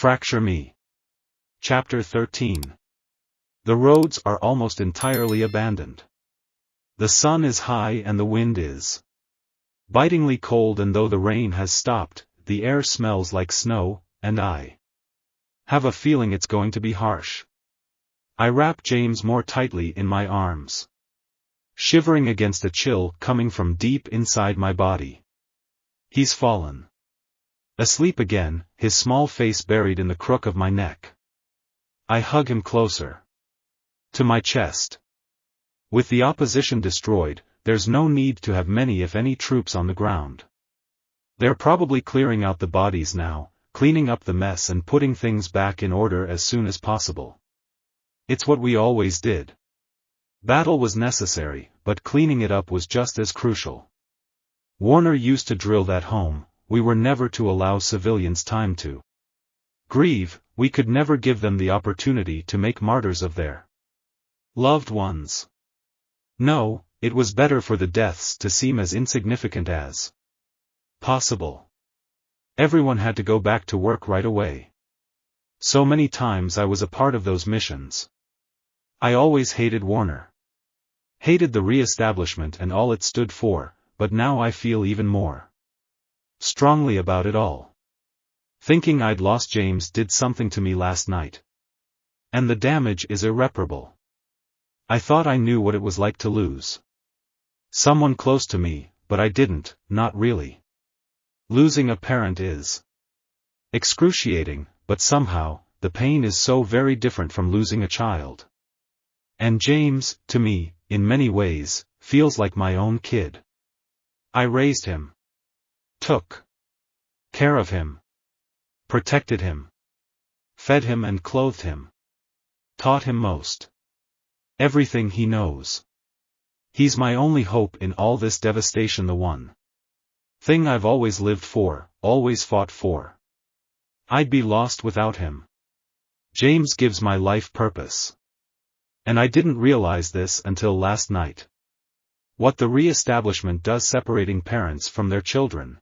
Fracture me. Chapter 13. The roads are almost entirely abandoned. The sun is high and the wind is bitingly cold, and though the rain has stopped, the air smells like snow, and I have a feeling it's going to be harsh. I wrap James more tightly in my arms, shivering against a chill coming from deep inside my body. He's fallen asleep again, his small face buried in the crook of my neck. I hug him closer to my chest. With the opposition destroyed, there's no need to have many if any troops on the ground. They're probably clearing out the bodies now, cleaning up the mess and putting things back in order as soon as possible. It's what we always did. Battle was necessary, but cleaning it up was just as crucial. Warner used to drill that home. We were never to allow civilians time to grieve, we could never give them the opportunity to make martyrs of their loved ones. No, it was better for the deaths to seem as insignificant as possible. Everyone had to go back to work right away. So many times I was a part of those missions. I always hated Warner. Hated the re-establishment and all it stood for, but now I feel even more strongly about it all. Thinking I'd lost James did something to me last night. And the damage is irreparable. I thought I knew what it was like to lose someone close to me, but I didn't, not really. Losing a parent is excruciating, but somehow, the pain is so very different from losing a child. And James, to me, in many ways, feels like my own kid. I raised him, took care of him, protected him, fed him and clothed him, taught him most everything he knows. He's my only hope in all this devastation, the one thing I've always lived for, always fought for. I'd be lost without him. James gives my life purpose. And I didn't realize this until last night. What the re-establishment does separating parents from their children.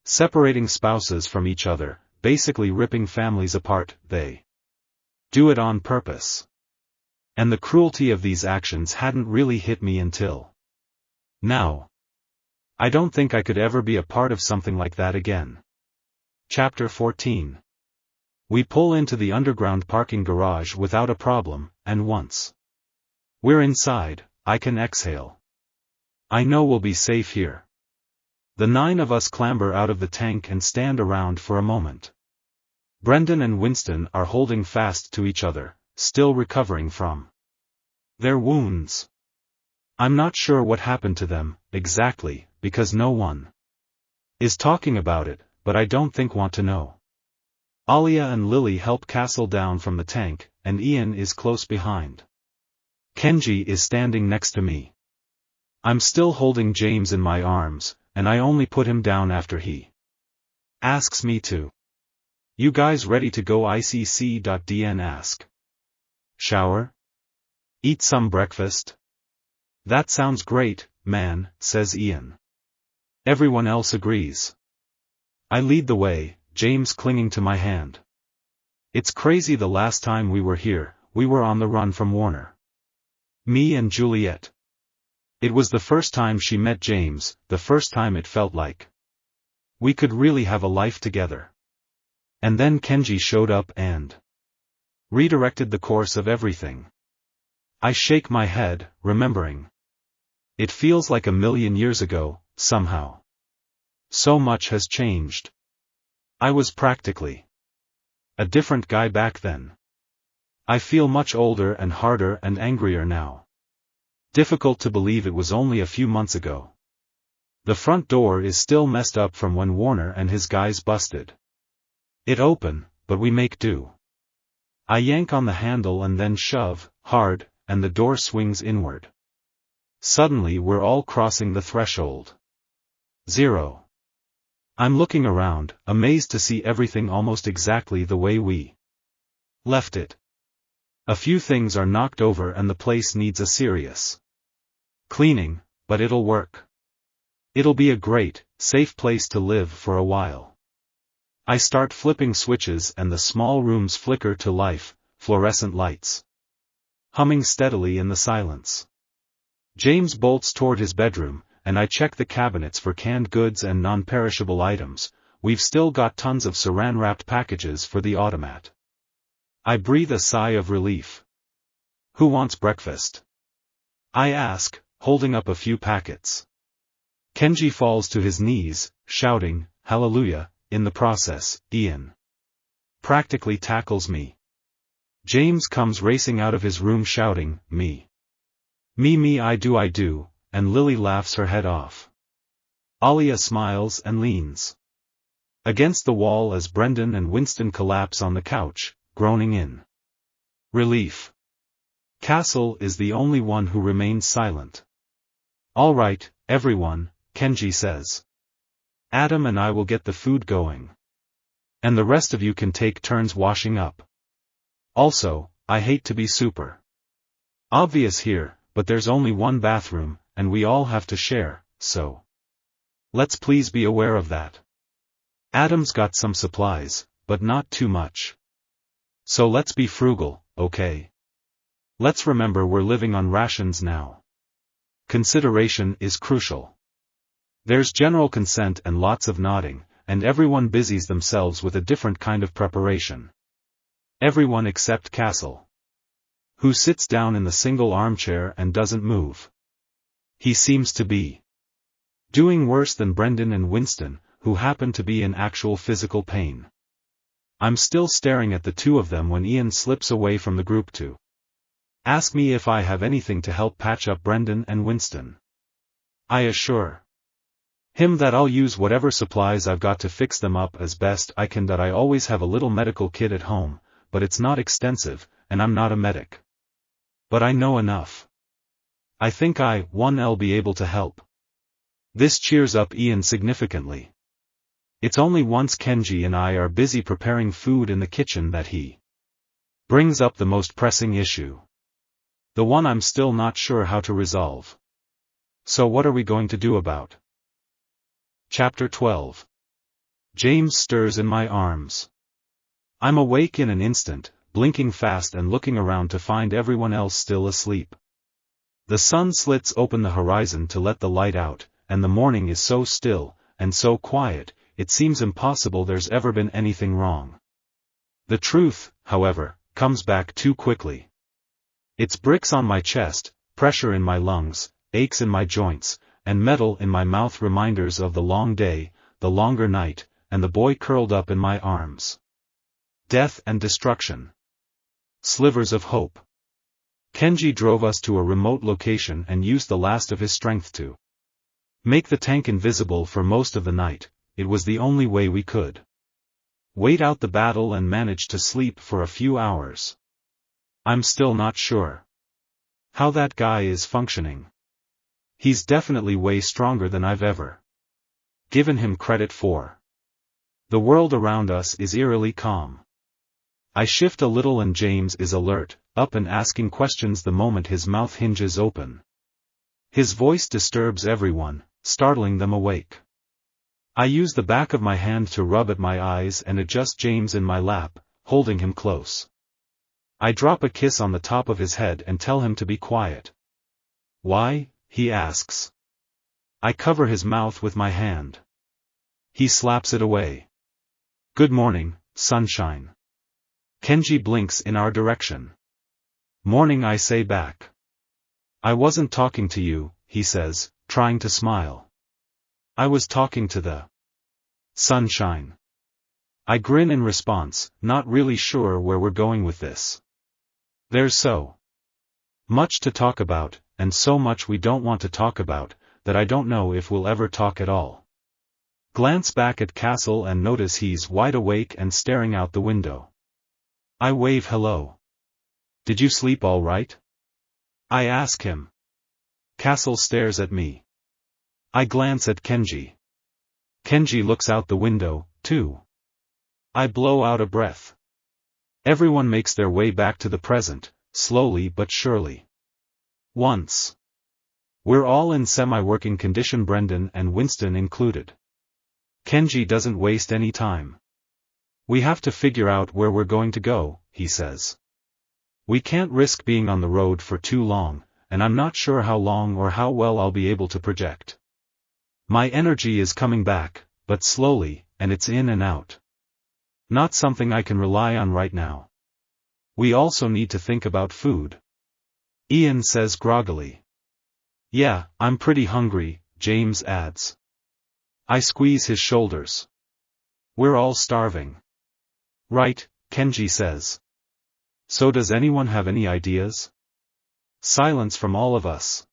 Separating spouses from each other, basically ripping families apart, they do it on purpose. And the cruelty of these actions hadn't really hit me until now. I don't think I could ever be a part of something like that again. Chapter 14. We pull into the underground parking garage without a problem, and once we're inside, I can exhale. I know we'll be safe here. The 9 of us clamber out of the tank and stand around for a moment. Brendan and Winston are holding fast to each other, still recovering from their wounds. I'm not sure what happened to them, exactly, because no one is talking about it, but I don't think want to know. Alia and Lily help Castle down from the tank, and Ian is close behind. Kenji is standing next to me. I'm still holding James in my arms, and I only put him down after he asks me to. You guys ready to go? ICC.DN ask. Shower? Eat some breakfast? That sounds great, man, says Ian. Everyone else agrees. I lead the way, James clinging to my hand. It's crazy, the last time we were here, we were on the run from Warner. Me and Juliet. It was the first time she met James, the first time it felt like we could really have a life together. And then Kenji showed up and redirected the course of everything. I shake my head, remembering. It feels like a million years ago, somehow. So much has changed. I was practically a different guy back then. I feel much older and harder and angrier now. Difficult to believe it was only a few months ago. The front door is still messed up from when Warner and his guys busted it open, but we make do. I yank on the handle and then shove, hard, and the door swings inward. Suddenly we're all crossing the threshold. 0. I'm looking around, amazed to see everything almost exactly the way we left it. A few things are knocked over and the place needs a serious cleaning, but it'll work. It'll be a great, safe place to live for a while. I start flipping switches and the small rooms flicker to life, fluorescent lights humming steadily in the silence. James bolts toward his bedroom, and I check the cabinets for canned goods and non-perishable items. We've still got tons of saran-wrapped packages for the automat. I breathe a sigh of relief. Who wants breakfast? I ask, holding up a few packets. Kenji falls to his knees, shouting, "Hallelujah," in the process. Ian practically tackles me. James comes racing out of his room shouting, "Me. Me, I do," and Lily laughs her head off. Alia smiles and leans against the wall as Brendan and Winston collapse on the couch, groaning in relief. Castle is the only one who remains silent. "All right, everyone," Kenji says. "Adam and I will get the food going. And the rest of you can take turns washing up. Also, I hate to be super obvious here, but there's only one bathroom, and we all have to share, so let's please be aware of that. Adam's got some supplies, but not too much. So let's be frugal, okay? Let's remember we're living on rations now. Consideration is crucial." There's general consent and lots of nodding, and everyone busies themselves with a different kind of preparation. Everyone except Castle, who sits down in the single armchair and doesn't move. He seems to be doing worse than Brendan and Winston, who happen to be in actual physical pain. I'm still staring at the two of them when Ian slips away from the group to ask me if I have anything to help patch up Brendan and Winston. I assure him that I'll use whatever supplies I've got to fix them up as best I can, that I always have a little medical kit at home, but it's not extensive, and I'm not a medic. But I know enough. I think I'll be able to help. This cheers up Ian significantly. It's only once Kenji and I are busy preparing food in the kitchen that he brings up the most pressing issue. The one I'm still not sure how to resolve. So what are we going to do about? Chapter 12. James stirs in my arms. I'm awake in an instant, blinking fast and looking around to find everyone else still asleep. The sun slits open the horizon to let the light out, and the morning is so still, and so quiet, it seems impossible there's ever been anything wrong. The truth, however, comes back too quickly. It's bricks on my chest, pressure in my lungs, aches in my joints, and metal in my mouth, reminders of the long day, the longer night, and the boy curled up in my arms. Death and destruction. Slivers of hope. Kenji drove us to a remote location and used the last of his strength to make the tank invisible for most of the night. It was the only way we could wait out the battle and manage to sleep for a few hours. I'm still not sure how that guy is functioning. He's definitely way stronger than I've ever given him credit for. The world around us is eerily calm. I shift a little and James is alert, up and asking questions the moment his mouth hinges open. His voice disturbs everyone, startling them awake. I use the back of my hand to rub at my eyes and adjust James in my lap, holding him close. I drop a kiss on the top of his head and tell him to be quiet. "Why?" he asks. I cover his mouth with my hand. He slaps it away. "Good morning, sunshine." Kenji blinks in our direction. "Morning," I say back. "I wasn't talking to you," he says, trying to smile. "I was talking to the sunshine." I grin in response, not really sure where we're going with this. There's so much to talk about, and so much we don't want to talk about, that I don't know if we'll ever talk at all. Glance back at Castle and notice he's wide awake and staring out the window. I wave hello. "Did you sleep all right?" I ask him. Castle stares at me. I glance at Kenji. Kenji looks out the window, too. I blow out a breath. Everyone makes their way back to the present, slowly but surely. Once we're all in semi-working condition, Brendan and Winston included. Kenji doesn't waste any time. We have to figure out where we're going to go, he says. We can't risk being on the road for too long, and I'm not sure how long or how well I'll be able to project. My energy is coming back, but slowly, and it's in and out. Not something I can rely on right now. We also need to think about food. Ian says groggily. Yeah, I'm pretty hungry, James adds. I squeeze his shoulders. We're all starving. Right, Kenji says. So does anyone have any ideas? Silence from all of us.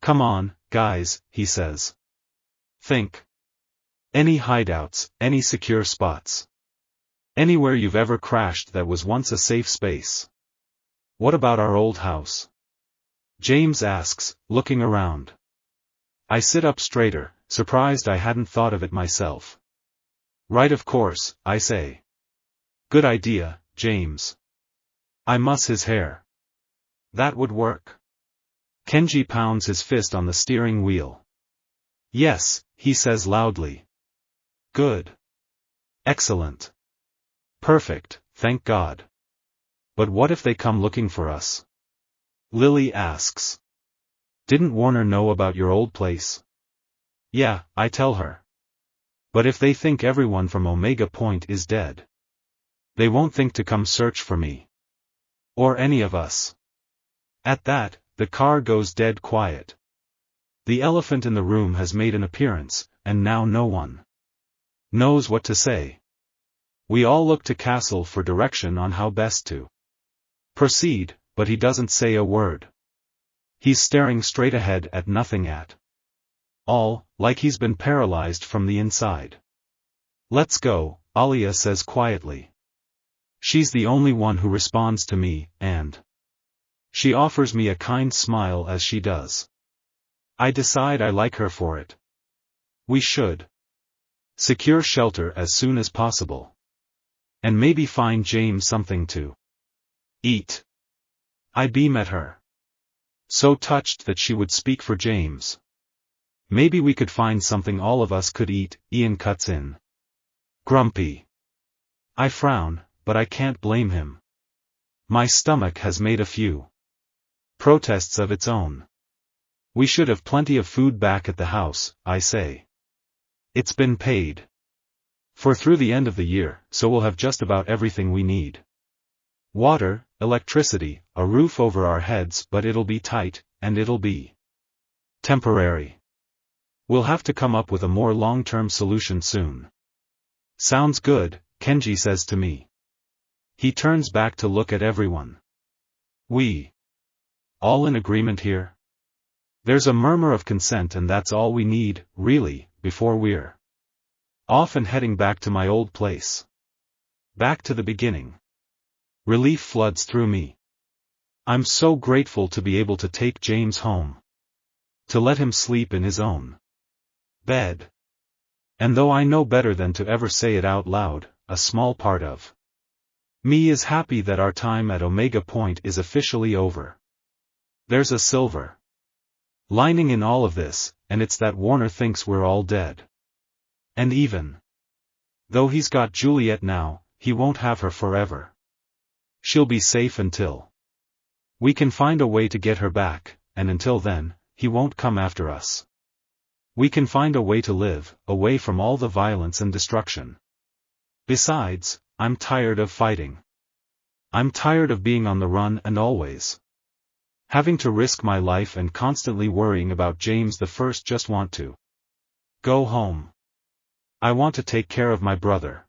Come on, guys, he says. Think. Any hideouts, any secure spots. Anywhere you've ever crashed that was once a safe space. What about our old house? James asks, looking around. I sit up straighter, surprised I hadn't thought of it myself. Right, of course, I say. Good idea, James. I muss his hair. That would work. Kenji pounds his fist on the steering wheel. Yes, he says loudly. Good. Excellent. Perfect, thank God. But what if they come looking for us? Lily asks. Didn't Warner know about your old place? Yeah, I tell her. But if they think everyone from Omega Point is dead, they won't think to come search for me. Or any of us. At that, the car goes dead quiet. The elephant in the room has made an appearance, and now no one knows what to say. We all look to Castle for direction on how best to proceed, but he doesn't say a word. He's staring straight ahead at nothing at all, like he's been paralyzed from the inside. Let's go, Alia says quietly. She's the only one who responds to me, and she offers me a kind smile as she does. I decide I like her for it. We should secure shelter as soon as possible. And maybe find James something to eat. I beam at her. So touched that she would speak for James. Maybe we could find something all of us could eat, Ian cuts in. Grumpy. I frown, but I can't blame him. My stomach has made a few protests of its own. We should have plenty of food back at the house, I say. It's been paid for through the end of the year, so we'll have just about everything we need. Water, electricity, a roof over our heads, but it'll be tight, and it'll be temporary. We'll have to come up with a more long-term solution soon. Sounds good, Kenji says to me. He turns back to look at everyone. We all in agreement here? There's a murmur of consent, and that's all we need, really, before we're off and heading back to my old place. Back to the beginning. Relief floods through me. I'm so grateful to be able to take James home. To let him sleep in his own bed. And though I know better than to ever say it out loud, a small part of me is happy that our time at Omega Point is officially over. There's a silver lining in all of this, and it's that Warner thinks we're all dead. And even though he's got Juliet now, he won't have her forever. She'll be safe until we can find a way to get her back, and until then, he won't come after us. We can find a way to live, away from all the violence and destruction. Besides, I'm tired of fighting. I'm tired of being on the run and always having to risk my life and constantly worrying about James. The first just want to go home. I want to take care of my brother.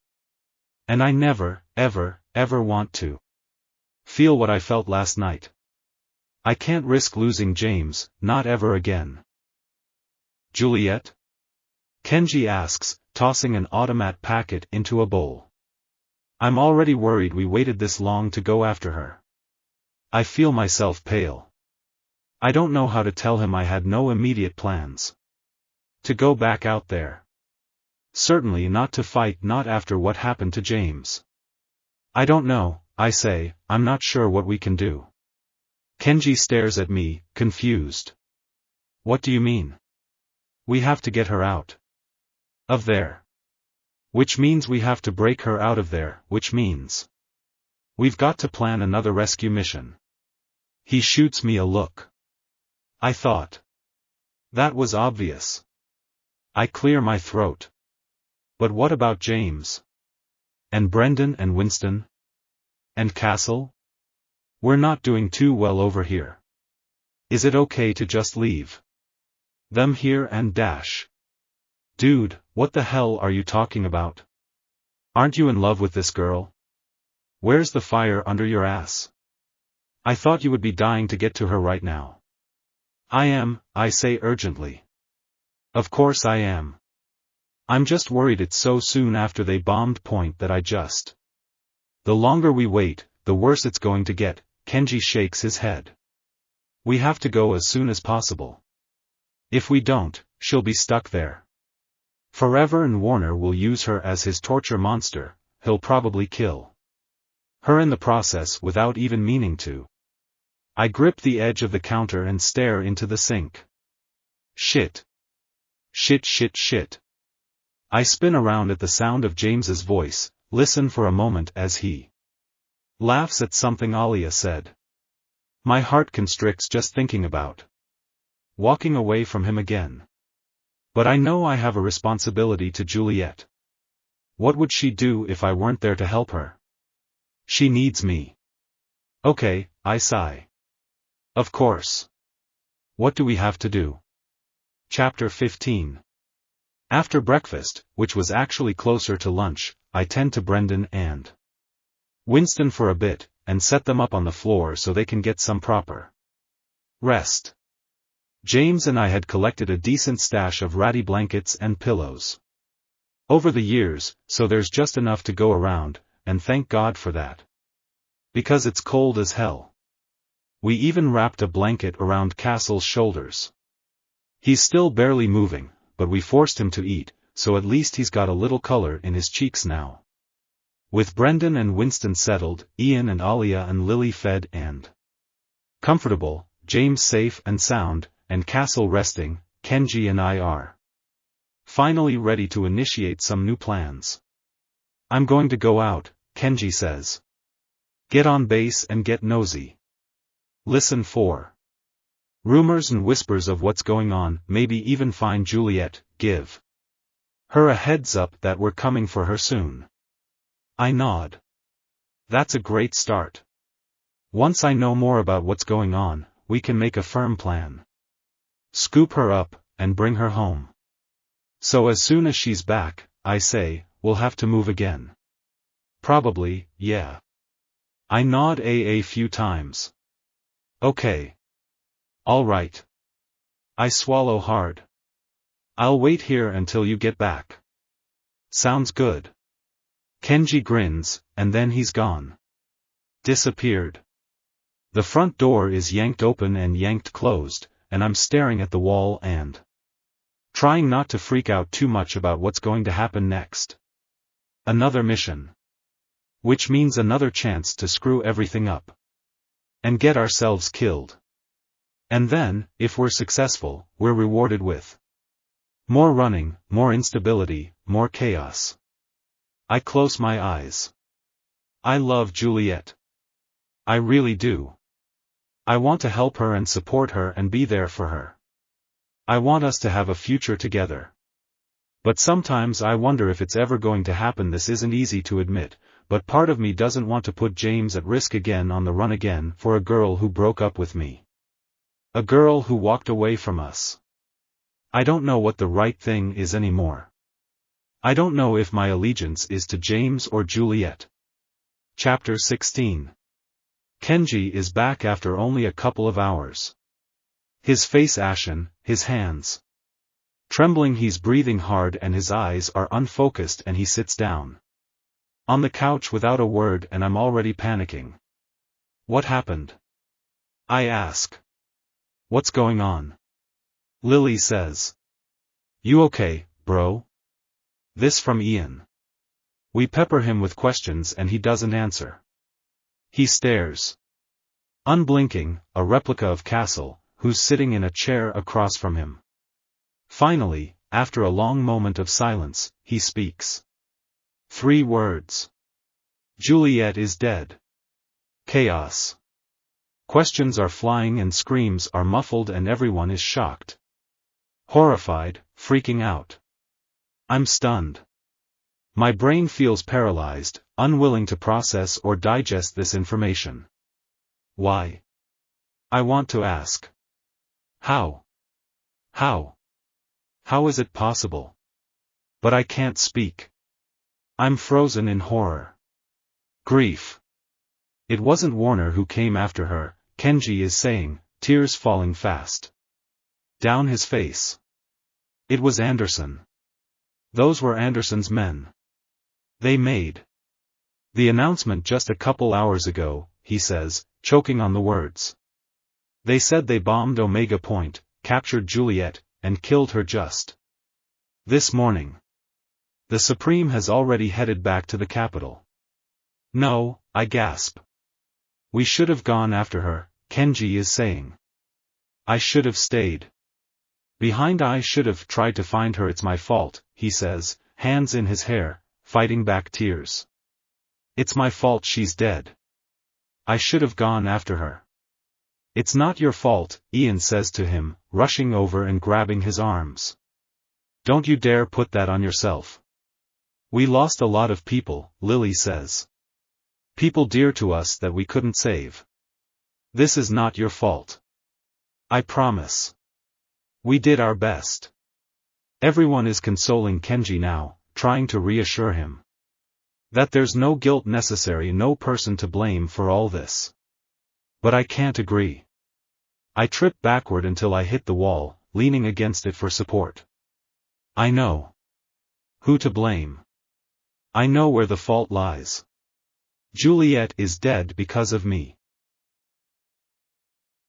And I never, ever, ever want to feel what I felt last night. I can't risk losing James, not ever again. Juliet? Kenji asks, tossing an automat packet into a bowl. I'm already worried we waited this long to go after her. I feel myself pale. I don't know how to tell him I had no immediate plans to go back out there. Certainly not to fight, not after what happened to James. I don't know, I say, I'm not sure what we can do. Kenji stares at me, confused. What do you mean? We have to get her out of there. Which means we have to break her out of there, which means we've got to plan another rescue mission. He shoots me a look. I thought that was obvious. I clear my throat. But what about James? And Brendan and Winston? And Castle? We're not doing too well over here. Is it okay to just leave them here and dash? Dude, what the hell are you talking about? Aren't you in love with this girl? Where's the fire under your ass? I thought you would be dying to get to her right now. I am, I say urgently. Of course I am. I'm just worried it's so soon after they bombed Point that the longer we wait, the worse it's going to get. Kenji shakes his head. We have to go as soon as possible. If we don't, she'll be stuck there forever and Warner will use her as his torture monster. He'll probably kill her in the process without even meaning to. I grip the edge of the counter and stare into the sink. Shit. Shit shit shit. I spin around at the sound of James's voice, listen for a moment as he laughs at something Alia said. My heart constricts just thinking about walking away from him again. But I know I have a responsibility to Juliet. What would she do if I weren't there to help her? She needs me. Okay, I sigh. Of course. What do we have to do? Chapter 15. After breakfast, which was actually closer to lunch, I tend to Brendan and Winston for a bit, and set them up on the floor so they can get some proper rest. James and I had collected a decent stash of ratty blankets and pillows over the years, so there's just enough to go around, and thank God for that. Because it's cold as hell. We even wrapped a blanket around Castle's shoulders. He's still barely moving, but we forced him to eat, so at least he's got a little color in his cheeks now. With Brendan and Winston settled, Ian and Alia and Lily fed and comfortable, James safe and sound, and Castle resting, Kenji and I are finally ready to initiate some new plans. I'm going to go out, Kenji says. Get on base and get nosy. Listen for rumors and whispers of what's going on, maybe even find Juliet, give her a heads up that we're coming for her soon. I nod. That's a great start. Once I know more about what's going on, we can make a firm plan. Scoop her up, and bring her home. So as soon as she's back, I say, we'll have to move again. Probably, yeah. I nod a few times. Okay. All right. I swallow hard. I'll wait here until you get back. Sounds good. Kenji grins, and then he's gone. Disappeared. The front door is yanked open and yanked closed, and I'm staring at the wall and trying not to freak out too much about what's going to happen next. Another mission. Which means another chance to screw everything up. And get ourselves killed. And then, if we're successful, we're rewarded with more running, more instability, more chaos. I close my eyes. I love Juliet. I really do. I want to help her and support her and be there for her. I want us to have a future together. But sometimes I wonder if it's ever going to happen. This isn't easy to admit, but part of me doesn't want to put James at risk again on the run again for a girl who broke up with me. A girl who walked away from us. I don't know what the right thing is anymore. I don't know if my allegiance is to James or Juliet. Chapter 16. Kenji is back after only a couple of hours. His face ashen, his hands trembling, he's breathing hard and his eyes are unfocused, and he sits down on the couch without a word, and I'm already panicking. What happened? I ask. What's going on? Lily says. You okay, bro? This from Ian. We pepper him with questions and he doesn't answer. He stares. Unblinking, a replica of Castle, who's sitting in a chair across from him. Finally, after a long moment of silence, he speaks. 3 words. Juliet is dead. Chaos. Questions are flying and screams are muffled and everyone is shocked. Horrified, freaking out. I'm stunned. My brain feels paralyzed, unwilling to process or digest this information. Why? I want to ask. How? How? How is it possible? But I can't speak. I'm frozen in horror. Grief. It wasn't Warner who came after her, Kenji is saying, tears falling fast down his face. It was Anderson. Those were Anderson's men. They made the announcement just a couple hours ago, he says, choking on the words. They said they bombed Omega Point, captured Juliet, and killed her just this morning. The Supreme has already headed back to the capital. No, I gasp. We should have gone after her, Kenji is saying. I should have stayed behind. I should have tried to find her. It's my fault, he says, hands in his hair, fighting back tears. It's my fault she's dead. I should have gone after her. It's not your fault, Ian says to him, rushing over and grabbing his arms. Don't you dare put that on yourself. We lost a lot of people, Lily says. People dear to us that we couldn't save. This is not your fault. I promise. We did our best. Everyone is consoling Kenji now, trying to reassure him that there's no guilt necessary, no person to blame for all this. But I can't agree. I trip backward until I hit the wall, leaning against it for support. I know who to blame. I know where the fault lies. Juliet is dead because of me.